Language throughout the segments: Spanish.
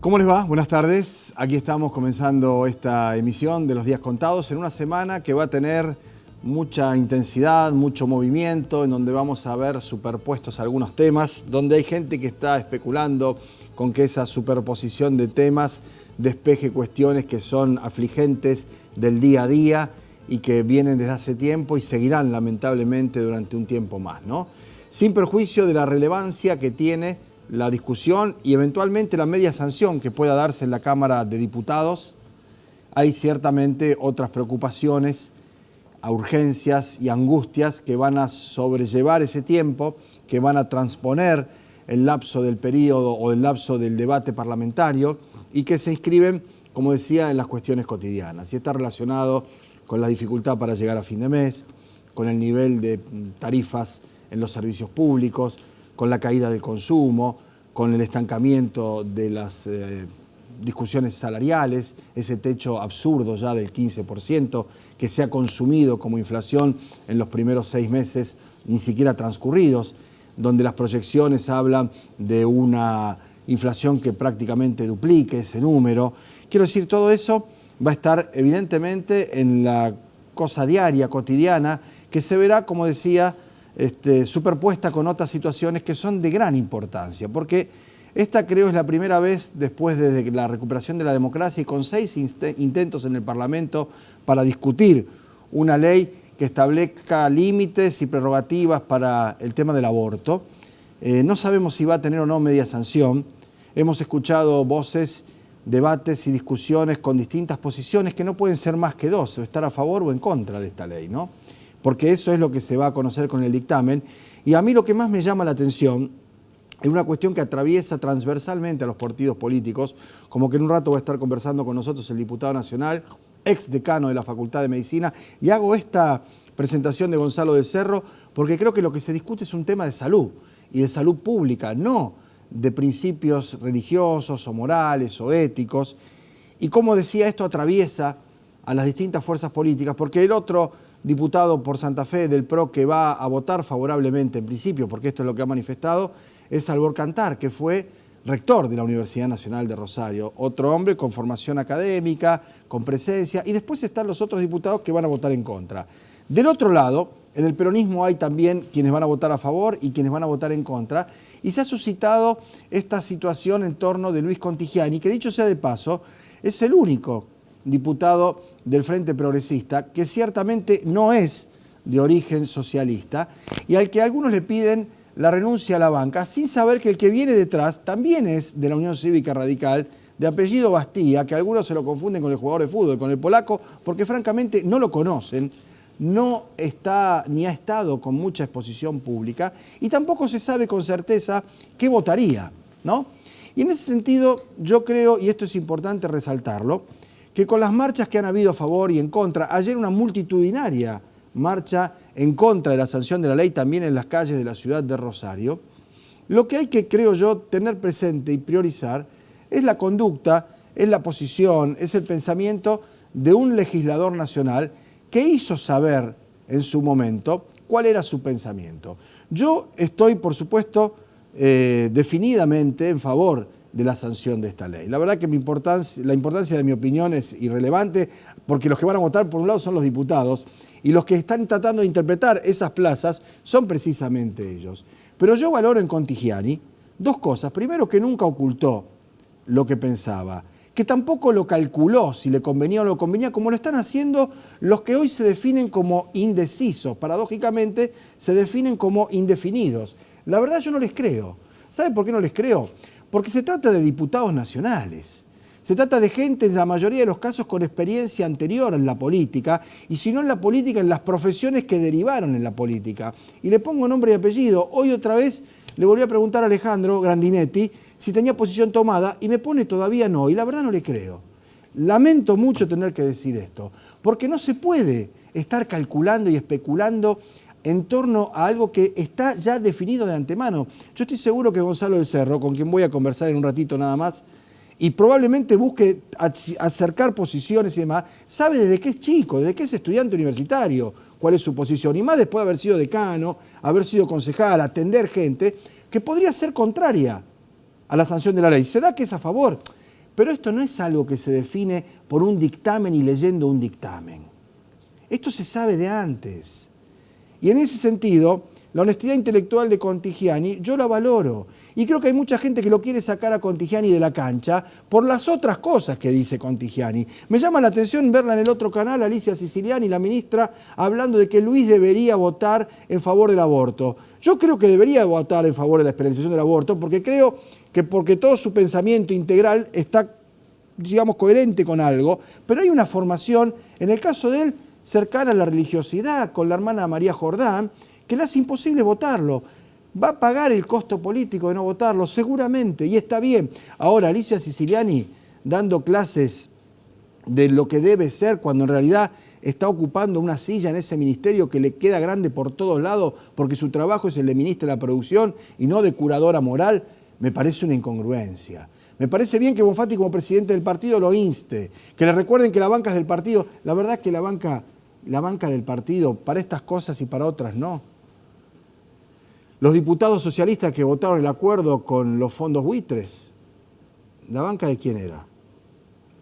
¿Cómo les va? Buenas tardes. Aquí estamos comenzando esta emisión de Los Días Contados en una semana que va a tener mucha intensidad, mucho movimiento, en donde vamos a ver superpuestos algunos temas, donde hay gente que está especulando con que esa superposición de temas despeje cuestiones que son afligentes del día a día y que vienen desde hace tiempo y seguirán lamentablemente durante un tiempo más, ¿no? Sin perjuicio de la relevancia que tiene la discusión y eventualmente la media sanción que pueda darse en la Cámara de Diputados, hay ciertamente otras preocupaciones, urgencias y angustias que van a sobrellevar ese tiempo, que van a transponer el lapso del periodo o el lapso del debate parlamentario y que se inscriben, como decía, en las cuestiones cotidianas. Y está relacionado con la dificultad para llegar a fin de mes, con el nivel de tarifas en los servicios públicos, con la caída del consumo, con el estancamiento de las discusiones salariales, ese techo absurdo ya del 15% que se ha consumido como inflación en los primeros 6 meses, ni siquiera transcurridos, donde las proyecciones hablan de una inflación que prácticamente duplique ese número. Quiero decir, todo eso va a estar evidentemente en la cosa diaria, cotidiana, que se verá, como decía, superpuesta con otras situaciones que son de gran importancia, porque esta creo es la primera vez después de la recuperación de la democracia y con 6 intentos en el Parlamento para discutir una ley que establezca límites y prerrogativas para el tema del aborto. No sabemos si va a tener o no media sanción. Hemos escuchado voces, debates y discusiones con distintas posiciones que no pueden ser más que dos, o estar a favor o en contra de esta ley, ¿no? Porque eso es lo que se va a conocer con el dictamen. Y a mí lo que más me llama la atención es una cuestión que atraviesa transversalmente a los partidos políticos, como que en un rato va a estar conversando con nosotros el diputado nacional, ex decano de la Facultad de Medicina, y hago esta presentación de Gonzalo del Cerro porque creo que lo que se discute es un tema de salud, y de salud pública, no de principios religiosos o morales o éticos. Y como decía, esto atraviesa a las distintas fuerzas políticas, porque el otro diputado por Santa Fe del PRO que va a votar favorablemente en principio, porque esto es lo que ha manifestado, es Albor Cantar, que fue rector de la Universidad Nacional de Rosario, otro hombre con formación académica, con presencia, y después están los otros diputados que van a votar en contra. Del otro lado, en el peronismo hay también quienes van a votar a favor y quienes van a votar en contra, y se ha suscitado esta situación en torno de Luis Contigiani, que dicho sea de paso, es el único diputado del Frente Progresista, que ciertamente no es de origen socialista y al que algunos le piden la renuncia a la banca, sin saber que el que viene detrás también es de la Unión Cívica Radical, de apellido Bastía, que algunos se lo confunden con el jugador de fútbol, con el polaco, porque francamente no lo conocen, no está ni ha estado con mucha exposición pública y tampoco se sabe con certeza qué votaría, ¿no? Y en ese sentido yo creo, y esto es importante resaltarlo, que con las marchas que han habido a favor y en contra, ayer una multitudinaria marcha en contra de la sanción de la ley también en las calles de la ciudad de Rosario, lo que hay que, creo yo, tener presente y priorizar es la conducta, es la posición, es el pensamiento de un legislador nacional que hizo saber en su momento cuál era su pensamiento. Yo estoy, por supuesto, definidamente en favor de la sanción de esta ley. La verdad que la importancia de mi opinión es irrelevante porque los que van a votar por un lado son los diputados y los que están tratando de interpretar esas plazas son precisamente ellos. Pero yo valoro en Contigiani 2 cosas. Primero, que nunca ocultó lo que pensaba, que tampoco lo calculó si le convenía o no le convenía, como lo están haciendo los que hoy se definen como indecisos. Paradójicamente se definen como indefinidos. La verdad yo no les creo. ¿Saben por qué no les creo? Porque se trata de diputados nacionales, se trata de gente, en la mayoría de los casos, con experiencia anterior en la política, y si no en la política, en las profesiones que derivaron en la política. Y le pongo nombre y apellido. Hoy otra vez le volví a preguntar a Alejandro Grandinetti si tenía posición tomada, y me pone todavía no, y la verdad no le creo. Lamento mucho tener que decir esto, porque no se puede estar calculando y especulando en torno a algo que está ya definido de antemano. Yo estoy seguro que Gonzalo del Cerro, con quien voy a conversar en un ratito nada más, y probablemente busque acercar posiciones y demás, sabe desde que es chico, desde que es estudiante universitario, cuál es su posición, y más después de haber sido decano, haber sido concejal, atender gente que podría ser contraria a la sanción de la ley. Se da que es a favor. Pero esto no es algo que se define por un dictamen y leyendo un dictamen. Esto se sabe de antes. Y en ese sentido, la honestidad intelectual de Contigiani yo la valoro. Y creo que hay mucha gente que lo quiere sacar a Contigiani de la cancha por las otras cosas que dice Contigiani. Me llama la atención verla en el otro canal, Alicia Siciliani, la ministra, hablando de que Luis debería votar en favor del aborto. Yo creo que debería votar en favor de la experimentación del aborto porque creo que porque todo su pensamiento integral está, digamos, coherente con algo, pero hay una formación, en el caso de él, cercana a la religiosidad, con la hermana María Jordán, que le hace imposible votarlo. Va a pagar el costo político de no votarlo, seguramente, y está bien. Ahora, Alicia Siciliani dando clases de lo que debe ser, cuando en realidad está ocupando una silla en ese ministerio que le queda grande por todos lados, porque su trabajo es el de ministra de la producción y no de curadora moral, me parece una incongruencia. Me parece bien que Bonfatti como presidente del partido lo inste, que le recuerden que la banca es del partido. La verdad es que la banca del partido para estas cosas y para otras no. Los diputados socialistas que votaron el acuerdo con los fondos buitres, ¿la banca de quién era?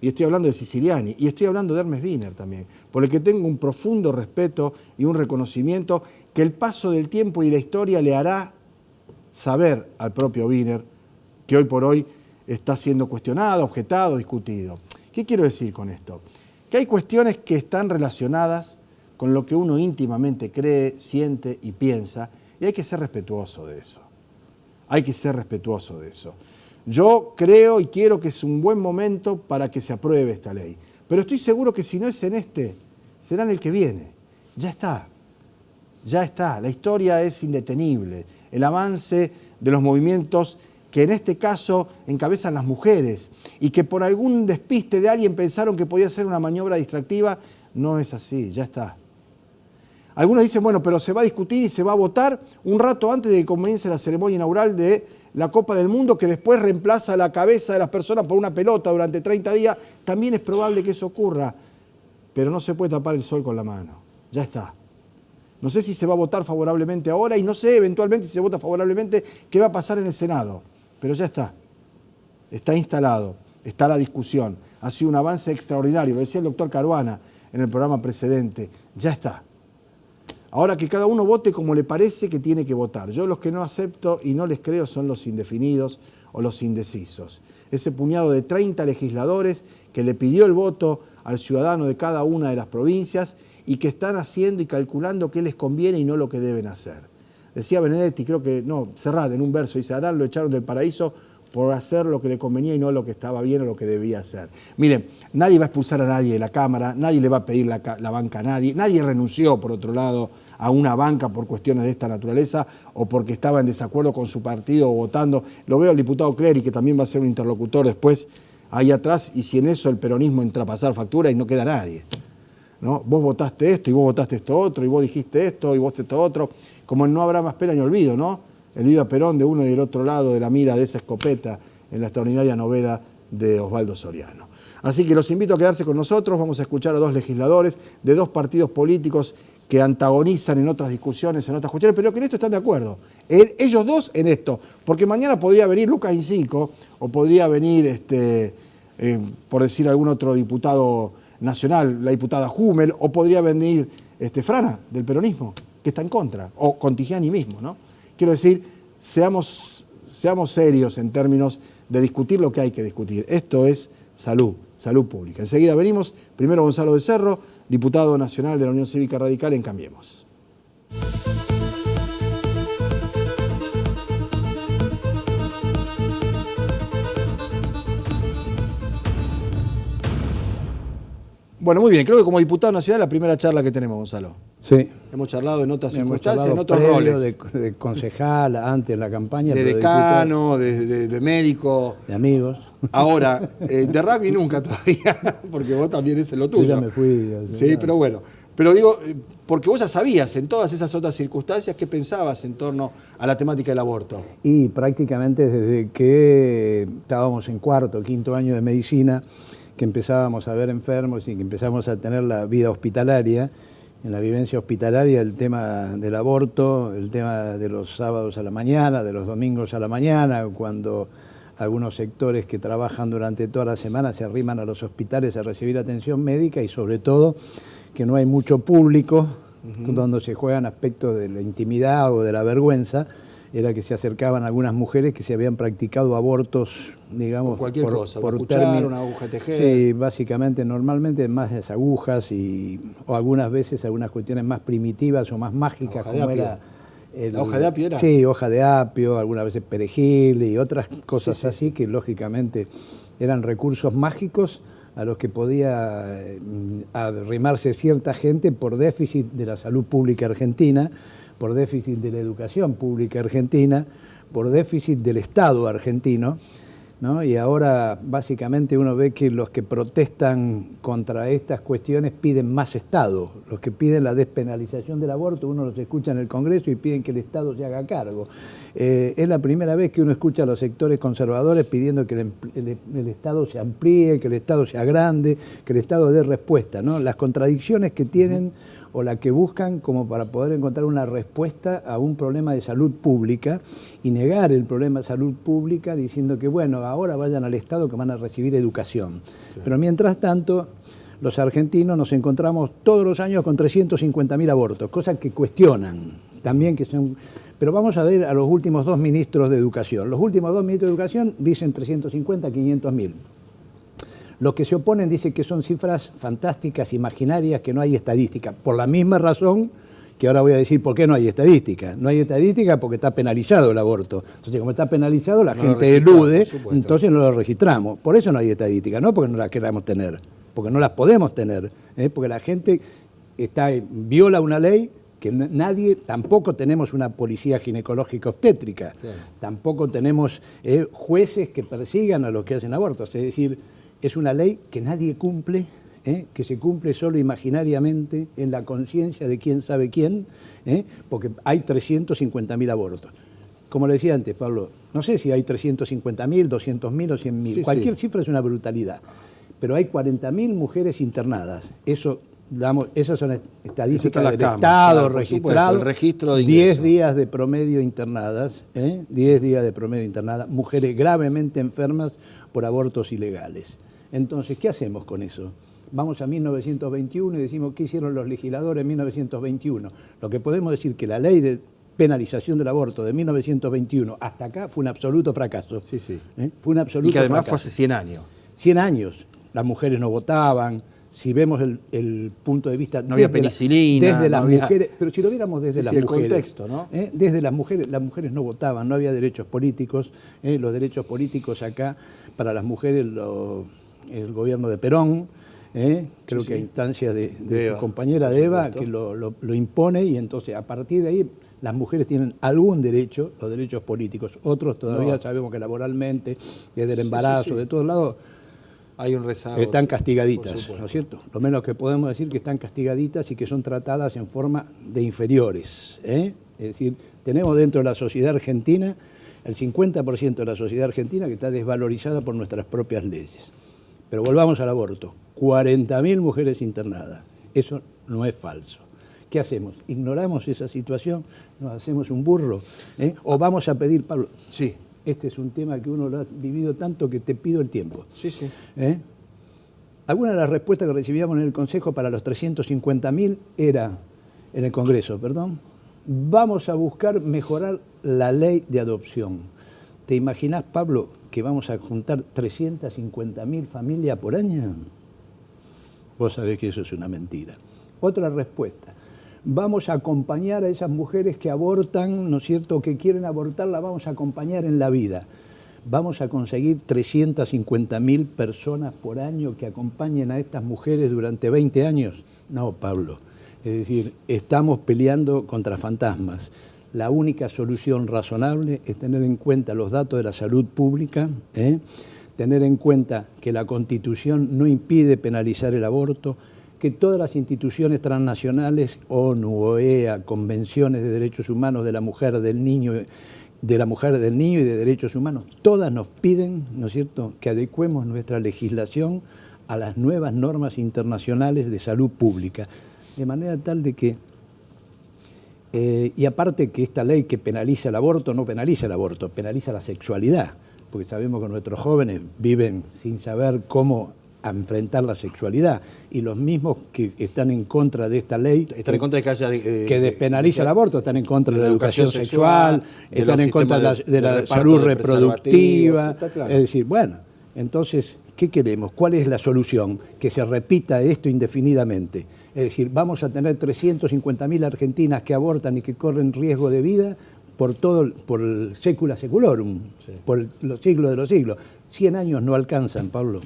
Y estoy hablando de Siciliani, y estoy hablando de Hermes Wiener también, por el que tengo un profundo respeto y un reconocimiento que el paso del tiempo y la historia le hará saber al propio Wiener, que hoy por hoy está siendo cuestionado, objetado, discutido. ¿Qué quiero decir con esto? Que hay cuestiones que están relacionadas con lo que uno íntimamente cree, siente y piensa, y hay que ser respetuoso de eso. Hay que ser respetuoso de eso. Yo creo y quiero que es un buen momento para que se apruebe esta ley. Pero estoy seguro que si no es en este, será en el que viene. Ya está. Ya está. La historia es indetenible. El avance de los movimientos que en este caso encabezan las mujeres y que por algún despiste de alguien pensaron que podía ser una maniobra distractiva, no es así, ya está. Algunos dicen, bueno, pero se va a discutir y se va a votar un rato antes de que comience la ceremonia inaugural de la Copa del Mundo, que después reemplaza la cabeza de las personas por una pelota durante 30 días. También es probable que eso ocurra, pero no se puede tapar el sol con la mano. Ya está. No sé si se va a votar favorablemente ahora y no sé eventualmente si se vota favorablemente qué va a pasar en el Senado. Pero ya está. Está instalado. Está la discusión. Ha sido un avance extraordinario. Lo decía el doctor Caruana en el programa precedente. Ya está. Ahora que cada uno vote como le parece que tiene que votar. Yo los que no acepto y no les creo son los indefinidos o los indecisos. Ese puñado de 30 legisladores que le pidió el voto al ciudadano de cada una de las provincias y que están haciendo y calculando qué les conviene y no lo que deben hacer. Decía Benedetti, creo que, no, Serrat en un verso, dice, Adán lo echaron del paraíso por hacer lo que le convenía y no lo que estaba bien o lo que debía hacer. Miren, nadie va a expulsar a nadie de la Cámara, nadie le va a pedir la banca a nadie, nadie renunció, por otro lado, a una banca por cuestiones de esta naturaleza o porque estaba en desacuerdo con su partido o votando. Lo veo al diputado Clery, que también va a ser un interlocutor después ahí atrás, y si en eso el peronismo entra a pasar factura y no queda nadie. ¿No? Vos votaste esto y vos votaste esto otro y vos dijiste esto y vos esto otro, como en No habrá más pena ni olvido, ¿no? El Viva Perón de uno y del otro lado de la mira de esa escopeta en la extraordinaria novela de Osvaldo Soriano. Así que los invito a quedarse con nosotros, vamos a escuchar a dos legisladores de dos partidos políticos que antagonizan en otras discusiones, en otras cuestiones, pero que en esto están de acuerdo. Ellos dos en esto, porque mañana podría venir Lucas Incico o podría venir, por decir algún otro diputado nacional, la diputada Hummel, o podría venir Frana, del peronismo, que está en contra, o Contigiani mismo, ¿no? Quiero decir, seamos serios en términos de discutir lo que hay que discutir. Esto es salud pública. Enseguida venimos, primero Gonzalo de Cerro, diputado nacional de la Unión Cívica Radical en Cambiemos. Bueno, muy bien, creo que como diputado nacional la primera charla que tenemos, Gonzalo. Sí. Hemos charlado en otras circunstancias, en otros roles. De concejal, antes en la campaña. De decano, de médico. De amigos. Ahora, de rugby nunca todavía, porque vos también es lo tuyo. Yo ya me fui. Sí, pero bueno. Pero digo, porque vos ya sabías en todas esas otras circunstancias qué pensabas en torno a la temática del aborto. Y prácticamente desde que estábamos en cuarto, quinto año de medicina, que empezábamos a ver enfermos y que empezamos a tener la vida hospitalaria, en la vivencia hospitalaria el tema del aborto, el tema de los sábados a la mañana, de los domingos a la mañana, cuando algunos sectores que trabajan durante toda la semana se arriman a los hospitales a recibir atención médica y sobre todo que no hay mucho público, donde se juegan aspectos de la intimidad o de la vergüenza, era que se acercaban algunas mujeres que se habían practicado abortos, digamos, cualquier cosa, por cuchara, una aguja de tejer. Sí, básicamente, normalmente más las agujas o algunas veces algunas cuestiones más primitivas o más mágicas, como era... ¿La hoja de apio era? Sí, hoja de apio, algunas veces perejil y otras cosas así, que lógicamente eran recursos mágicos a los que podía arrimarse cierta gente por déficit de la salud pública argentina, por déficit de la educación pública argentina, por déficit del Estado argentino, ¿no? Y ahora básicamente uno ve que los que protestan contra estas cuestiones piden más Estado. Los que piden la despenalización del aborto, uno los escucha en el Congreso y piden que el Estado se haga cargo. Es la primera vez que uno escucha a los sectores conservadores pidiendo que el Estado se amplíe, que el Estado sea grande, que el Estado dé respuesta, ¿no? Las contradicciones que tienen o la que buscan como para poder encontrar una respuesta a un problema de salud pública y negar el problema de salud pública diciendo que, bueno, ahora vayan al Estado que van a recibir educación. Sí. Pero mientras tanto, los argentinos nos encontramos todos los años con 350.000 abortos, cosas que cuestionan también que son... Pero vamos a ver a los últimos 2 ministros de Educación. Los últimos 2 ministros de Educación dicen 350, 500.000. Los que se oponen dicen que son cifras fantásticas, imaginarias, que no hay estadística. Por la misma razón que ahora voy a decir por qué no hay estadística. No hay estadística porque está penalizado el aborto. Entonces, como está penalizado, la gente elude, entonces no lo registramos. Por eso no hay estadística, no porque no la queramos tener, porque no las podemos tener, porque la gente viola una ley que nadie, tampoco tenemos una policía ginecológica obstétrica, claro. Tampoco tenemos jueces que persigan a los que hacen abortos, es decir, es una ley que nadie cumple, que se cumple solo imaginariamente en la conciencia de quién sabe quién, porque hay 350.000 abortos. Como le decía antes, Pablo, no sé si hay 350.000, 200.000 o 100.000, sí, cualquier cifra es una brutalidad, pero hay 40.000 mujeres internadas, esas son estadísticas del Estado, claro, registrado, el registro de 10 días de promedio internadas, 10 días de promedio internadas, mujeres gravemente enfermas por abortos ilegales. Entonces, ¿qué hacemos con eso? Vamos a 1921 y decimos, ¿qué hicieron los legisladores en 1921? Lo que podemos decir que la ley de penalización del aborto de 1921 hasta acá fue un absoluto fracaso. Sí, sí. Fue un absoluto fracaso. Y que además fue hace 100 años. 100 años. Las mujeres no votaban. Si vemos el punto de vista... No había penicilina. Desde las mujeres, pero si lo viéramos desde las mujeres... el contexto, ¿no? Desde las mujeres no votaban, no había derechos políticos. Los derechos políticos acá, para las mujeres, el gobierno de Perón, creo que a instancias de su compañera de Eva, que lo impone, y entonces a partir de ahí las mujeres tienen algún derecho, los derechos políticos. Otros todavía sabemos que laboralmente, desde el embarazo, de todos lados... Hay un rezago. Están castigaditas, ¿no es cierto? Lo menos que podemos decir que están castigaditas y que son tratadas en forma de inferiores. Es decir, tenemos dentro de la sociedad argentina el 50% de la sociedad argentina que está desvalorizada por nuestras propias leyes. Pero volvamos al aborto. 40.000 mujeres internadas. Eso no es falso. ¿Qué hacemos? ¿Ignoramos esa situación? ¿Nos hacemos un burro? ¿O vamos a pedir, Pablo? Sí. Este es un tema que uno lo ha vivido tanto que te pido el tiempo. Sí, sí. Alguna de las respuestas que recibíamos en el Consejo para los 350.000 era, en el Congreso, perdón, vamos a buscar mejorar la ley de adopción. ¿Te imaginás, Pablo, que vamos a juntar 350.000 familias por año? Vos sabés que eso es una mentira. Otra respuesta. Vamos a acompañar a esas mujeres que abortan, ¿no es cierto?, que quieren abortar, las vamos a acompañar en la vida. Vamos a conseguir 350.000 personas por año que acompañen a estas mujeres durante 20 años. No, Pablo. Es decir, estamos peleando contra fantasmas. La única solución razonable es tener en cuenta los datos de la salud pública, tener en cuenta que la Constitución no impide penalizar el aborto, que todas las instituciones transnacionales, ONU, OEA, convenciones de derechos humanos de la mujer, del niño y de derechos humanos, todas nos piden, ¿no es cierto?, que adecuemos nuestra legislación a las nuevas normas internacionales de salud pública, de manera tal de que, y aparte que esta ley que penaliza el aborto, no penaliza el aborto, penaliza la sexualidad. porque sabemos que nuestros jóvenes viven sin saber cómo enfrentar la sexualidad, y los mismos que están en contra de esta ley, están en contra de que haya que despenaliza el aborto, están en contra de la educación sexual, están en contra de la salud reproductiva. Claro. Es decir, bueno, entonces, ¿qué queremos? ¿Cuál es la solución? Que se repita esto indefinidamente. Es decir, vamos a tener 350.000 argentinas que abortan y que corren riesgo de vida por el sécula seculorum, sí, por los siglos de los siglos. 100 años no alcanzan, Pablo.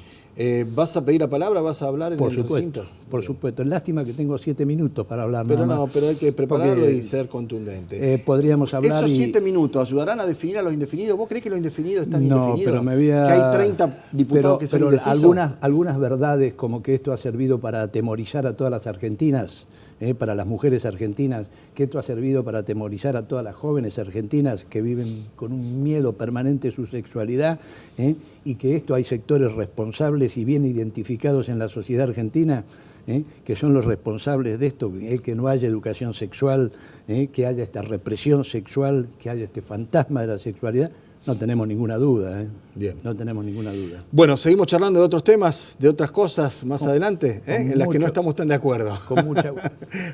¿Vas a pedir la palabra? ¿Vas a hablar en por el supuesto, recinto? Por supuesto. Lástima que tengo 7 minutos para hablar. Pero nada no, más. pero hay que prepararlo Porque, y ser contundente. Podríamos hablar. ¿Esos 7 minutos ayudarán a definir a los indefinidos? ¿Vos creés que los indefinidos están indefinidos? Pero me voy a... Que hay 30 diputados que son indecisos. Algunas verdades, como que esto ha servido para atemorizar a todas las argentinas, para las mujeres argentinas, que esto ha servido para atemorizar a todas las jóvenes argentinas que viven con un miedo permanente a su sexualidad, y que esto hay sectores responsables y bien identificados en la sociedad argentina, que son los responsables de esto, que no haya educación sexual, que haya esta represión sexual, que haya este fantasma de la sexualidad. No tenemos ninguna duda, Bien. No tenemos ninguna duda. Bueno, seguimos charlando de otros temas, de otras cosas más adelante, en las que no estamos tan de acuerdo. Con mucha...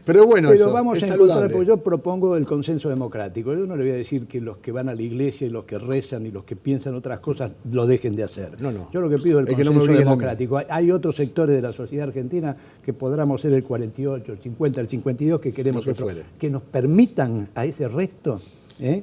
Pero bueno, Pero eso vamos es a saludable. encontrar, porque yo propongo el consenso democrático. Yo no le voy a decir que los que van a la iglesia y los que rezan y los que piensan otras cosas lo dejen de hacer. No. Yo lo que pido es el Es que no me consenso obliguen democrático. Hay otros sectores de la sociedad argentina que podamos ser el 48, el 50, el 52 que queremos que nos permitan a ese resto.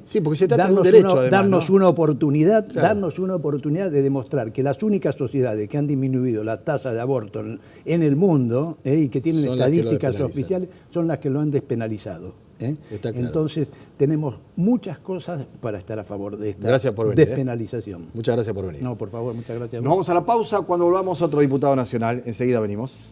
Sí, porque se trata de un derecho, además, darnos ¿no? una oportunidad, Claro. darnos una oportunidad de demostrar que las únicas sociedades que han disminuido la tasa de aborto en el mundo, y que tienen Son las que lo estadísticas despenalizan. oficiales, son las que lo han despenalizado. Está claro. Entonces tenemos muchas cosas para estar a favor de esta Gracias por venir, despenalización. Muchas gracias por venir. No, por favor, muchas gracias. Nos vamos a la pausa. Cuando volvamos, otro diputado nacional. Enseguida venimos.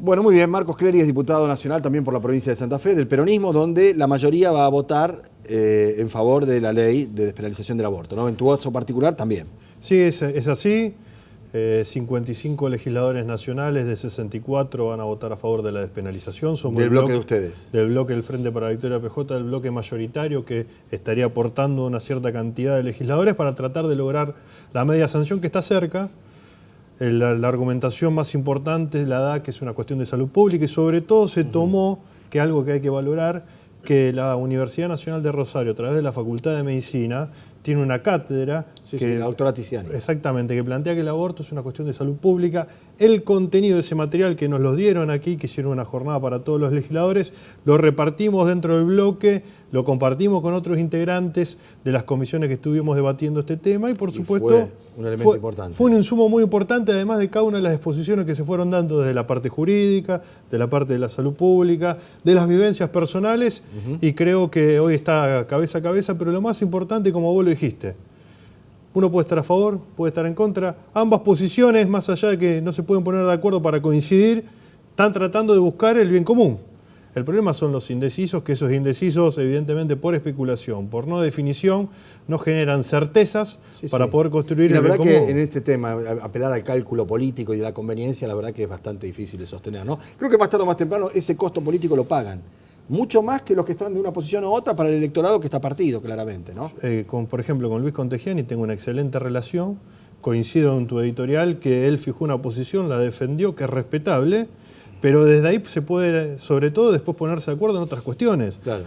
Bueno, muy bien. Marcos Clery es diputado nacional también por la provincia de Santa Fe, del peronismo, donde la mayoría va a votar en favor de la ley de despenalización del aborto, ¿no? En tu caso particular también. Sí, es así. 55 legisladores nacionales de 64 van a votar a favor de la despenalización. Somos Del bloque de ustedes. Del bloque del Frente para la Victoria PJ, del bloque mayoritario que estaría aportando una cierta cantidad de legisladores para tratar de lograr la media sanción que está cerca. La argumentación más importante la da que es una cuestión de salud pública y sobre todo se tomó, que es algo que hay que valorar, que la Universidad Nacional de Rosario, a través de la Facultad de Medicina, tiene una cátedra la doctora Tiziani. Exactamente, que plantea que el aborto es una cuestión de salud pública. El contenido de ese material que nos lo dieron aquí, que hicieron una jornada para todos los legisladores, lo repartimos dentro del bloque, lo compartimos con otros integrantes de las comisiones que estuvimos debatiendo este tema y por supuesto fue un elemento importante. Fue un insumo muy importante, además de cada una de las exposiciones que se fueron dando desde la parte jurídica, de la parte de la salud pública, de las vivencias personales, y creo que hoy está cabeza a cabeza, pero lo más importante, como vos lo dijiste, uno puede estar a favor, puede estar en contra, ambas posiciones, más allá de que no se pueden poner de acuerdo para coincidir, están tratando de buscar el bien común. El problema son los indecisos, que esos indecisos, evidentemente por especulación, por no definición, no generan certezas para poder construir el bien común. La verdad que en este tema, apelar al cálculo político y de la conveniencia, la verdad que es bastante difícil de sostener, ¿no? Creo que más tarde o más temprano ese costo político lo pagan. Mucho más que los que están de una posición u otra para el electorado que está partido, claramente, ¿no? Por ejemplo, con Luis Contegiani tengo una excelente relación. Coincido en tu editorial que él fijó una posición, la defendió, que es respetable, pero desde ahí se puede, sobre todo, después ponerse de acuerdo en otras cuestiones. Claro.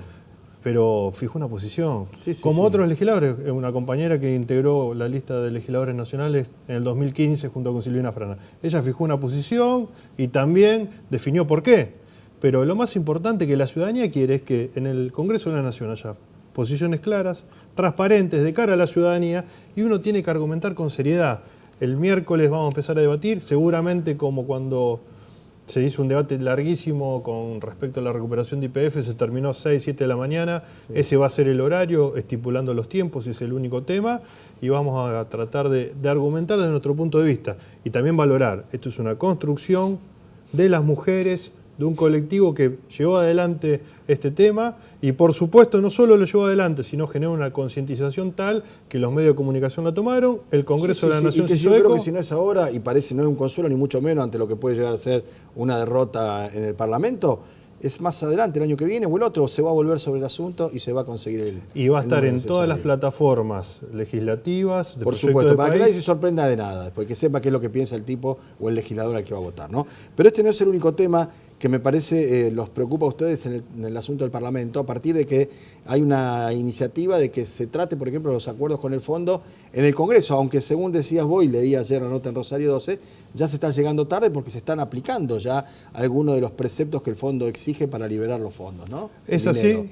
Pero fijó una posición. Sí, Como otros legisladores, una compañera que integró la lista de legisladores nacionales en el 2015 junto con Silvina Frana. Ella fijó una posición y también definió por qué. Pero lo más importante que la ciudadanía quiere es que en el Congreso de la Nación haya posiciones claras, transparentes, de cara a la ciudadanía, y uno tiene que argumentar con seriedad. El miércoles vamos a empezar a debatir, seguramente como cuando se hizo un debate larguísimo con respecto a la recuperación de YPF, se terminó 6, 7 de la mañana, ese va a ser el horario, estipulando los tiempos, es el único tema, y vamos a tratar de argumentar desde nuestro punto de vista, y también valorar, esto es una construcción de las mujeres, de un colectivo que llevó adelante este tema y por supuesto no solo lo llevó adelante, sino generó una concientización tal que los medios de comunicación la tomaron, el Congreso de la Nación y que se hizo yo eco. creo que si no es ahora, y parece no es un consuelo ni mucho menos ante lo que puede llegar a ser una derrota en el Parlamento, es más adelante, el año que viene o el otro, se va a volver sobre el asunto y se va a conseguir el... Y va a estar en necesario. todas las plataformas legislativas, de Por proyecto supuesto, de para que país. nadie se sorprenda de nada, porque sepa qué es lo que piensa el tipo o el legislador al que va a votar, ¿no? Pero este no es el único tema que me parece los preocupa a ustedes en el asunto del Parlamento, a partir de que hay una iniciativa de que se trate, por ejemplo, los acuerdos con el fondo en el Congreso, aunque según decías vos, y leí ayer la nota en Rosario 12, ya se está llegando tarde porque se están aplicando ya algunos de los preceptos que el fondo exige para liberar los fondos, ¿no? Es así.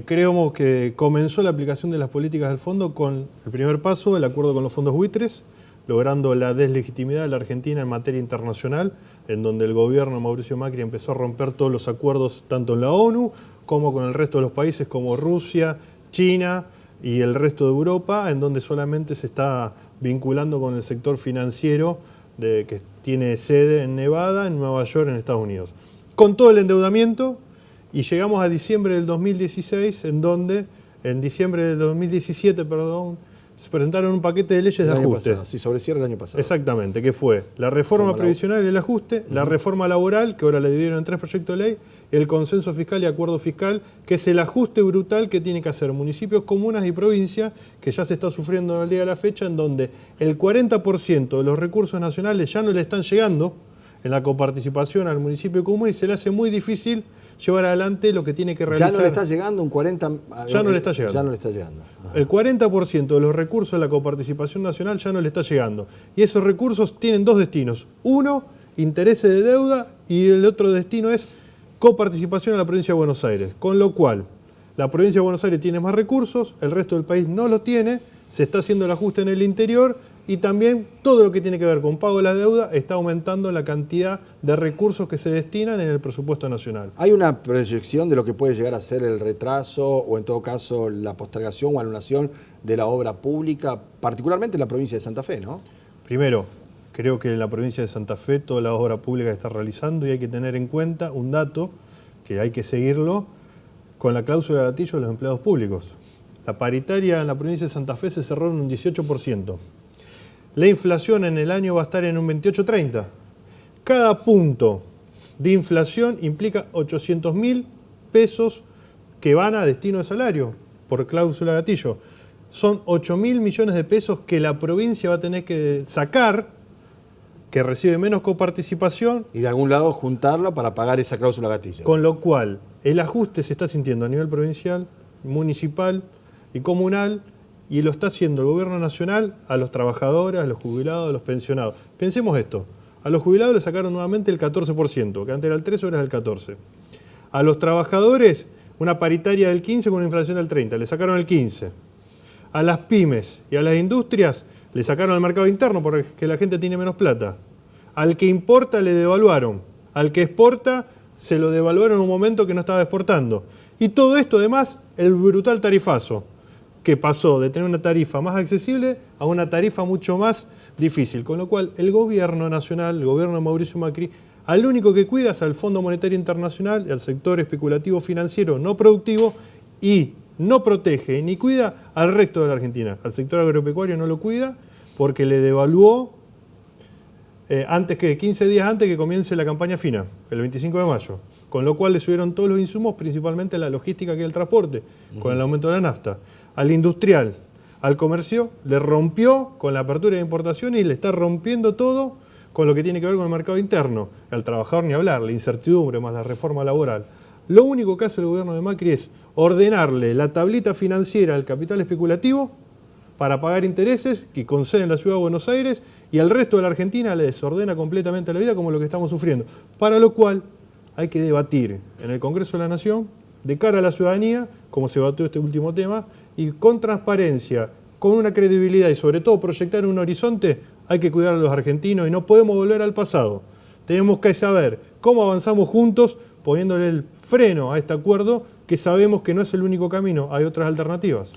Creemos que comenzó la aplicación de las políticas del fondo con el primer paso, el acuerdo con los fondos buitres, logrando la deslegitimidad de la Argentina en materia internacional, en donde el gobierno de Mauricio Macri empezó a romper todos los acuerdos, tanto en la ONU como con el resto de los países como Rusia, China y el resto de Europa, en donde solamente se está vinculando con el sector financiero que tiene sede en Nevada, en Nueva York, en Estados Unidos. Con todo el endeudamiento, y llegamos a diciembre del 2016, en donde, en diciembre del 2017, perdón, se presentaron un paquete de leyes de ajuste. Pasado, sí, sobre cierre el año pasado. Exactamente, que fue la reforma previsional y el ajuste, la reforma laboral, que ahora la dividieron en 3 proyectos de ley, el consenso fiscal y acuerdo fiscal, que es el ajuste brutal que tiene que hacer municipios, comunas y provincias, que ya se está sufriendo al día de la fecha, en donde el 40% de los recursos nacionales ya no le están llegando en la coparticipación al municipio común y se le hace muy difícil llevar adelante lo que tiene que realizar. Ya no le está llegando un 40... Ya no le está llegando. Ya no le está llegando. Ajá. El 40% de los recursos de la coparticipación nacional ya no le está llegando. Y esos recursos tienen 2 destinos. Uno, intereses de deuda, y el otro destino es coparticipación en la provincia de Buenos Aires. Con lo cual, la provincia de Buenos Aires tiene más recursos, el resto del país no los tiene, se está haciendo el ajuste en el interior y también todo lo que tiene que ver con pago de la deuda está aumentando la cantidad de recursos que se destinan en el presupuesto nacional. ¿Hay una proyección de lo que puede llegar a ser el retraso o en todo caso la postergación o anulación de la obra pública, particularmente en la provincia de Santa Fe, ¿no? Primero, creo que en la provincia de Santa Fe toda la obra pública se está realizando y hay que tener en cuenta un dato que hay que seguirlo con la cláusula de gatillo de los empleados públicos. La paritaria en la provincia de Santa Fe se cerró en un 18%. La inflación en el año va a estar en un 28-30. Cada punto de inflación implica 800.000 pesos que van a destino de salario por cláusula de gatillo. Son 8.000 millones de pesos que la provincia va a tener que sacar, que recibe menos coparticipación. Y de algún lado juntarlo para pagar esa cláusula gatillo. Con lo cual, el ajuste se está sintiendo a nivel provincial, municipal y comunal, y lo está haciendo el gobierno nacional a los trabajadores, a los jubilados, a los pensionados. Pensemos esto, a los jubilados le sacaron nuevamente el 14%, que antes era el 13, ahora es el 14%. A los trabajadores, una paritaria del 15 con una inflación del 30, le sacaron el 15%. A las pymes y a las industrias le sacaron al mercado interno porque la gente tiene menos plata. Al que importa le devaluaron, al que exporta se lo devaluaron en un momento que no estaba exportando. Y todo esto además, el brutal tarifazo, que pasó de tener una tarifa más accesible a una tarifa mucho más difícil. Con lo cual, el gobierno nacional, el gobierno de Mauricio Macri, al único que cuida es al Fondo Monetario Internacional y al sector especulativo financiero no productivo y no protege ni cuida al resto de la Argentina. Al sector agropecuario no lo cuida porque le devaluó 15 días antes que comience la campaña fina, el 25 de mayo. Con lo cual le subieron todos los insumos, principalmente la logística que es el transporte, con el aumento de la nafta. Al industrial, al comercio, le rompió con la apertura de importaciones y le está rompiendo todo con lo que tiene que ver con el mercado interno. Al trabajador ni hablar, la incertidumbre más la reforma laboral. Lo único que hace el gobierno de Macri es ordenarle la tablita financiera al capital especulativo para pagar intereses que concede en la ciudad de Buenos Aires y al resto de la Argentina le desordena completamente la vida como lo que estamos sufriendo. Para lo cual hay que debatir en el Congreso de la Nación de cara a la ciudadanía, como se debatió este último tema, y con transparencia, con una credibilidad y sobre todo proyectar un horizonte, hay que cuidar a los argentinos y no podemos volver al pasado. Tenemos que saber cómo avanzamos juntos poniéndole el freno a este acuerdo que sabemos que no es el único camino, hay otras alternativas.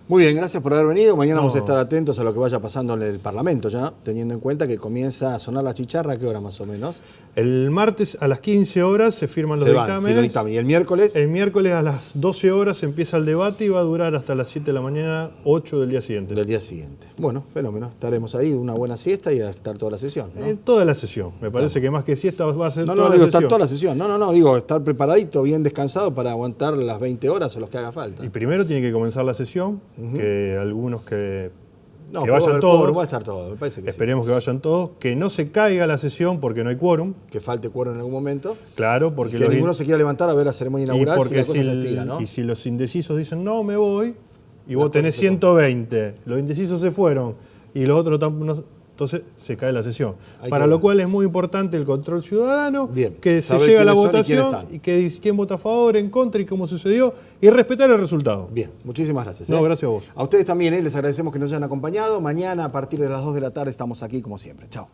Muy bien, gracias por haber venido. Mañana No. vamos a estar atentos a lo que vaya pasando en el Parlamento, ya teniendo en cuenta que comienza a sonar la chicharra. ¿A qué hora más o menos? El martes a las 15 horas se firman los Se van, dictámenes. sí, los dictámenes. ¿Y el miércoles? El miércoles a las 12 horas empieza el debate y va a durar hasta las 7 de la mañana, 8 del día siguiente. Del día siguiente. Bueno, fenómeno. Estaremos ahí, una buena siesta y a estar toda la sesión, ¿no? Toda la sesión. Me parece que más que siesta va a ser No, toda no, la digo sesión. estar toda la sesión. No, digo estar preparadito, bien descansado para aguantar las 20 horas o los que haga falta. Y primero tiene que comenzar la sesión, que algunos que No, vayan pero todos. va a estar todo, me parece que Esperemos que vayan todos, que no se caiga la sesión porque no hay quórum. sí. Que falte quórum en algún momento. Claro, porque Y que ninguno se quiera levantar a ver la ceremonia y inaugural si porque la cosa si se el- estira, ¿no? y si los indecisos dicen no, me voy, y La vos cosa tenés se 120, los indecisos se fueron y los otros entonces se cae la sesión. Hay Para que lo ver. cual es muy importante el control ciudadano, Bien, que se saber llega a la quiénes son y quiénes votación están. y que dice quién vota a favor, en contra y cómo sucedió, y respetar el resultado. Bien, muchísimas gracias. No, gracias a vos. A ustedes también, les agradecemos que nos hayan acompañado. Mañana a partir de las 2 de la tarde estamos aquí como siempre. Chao.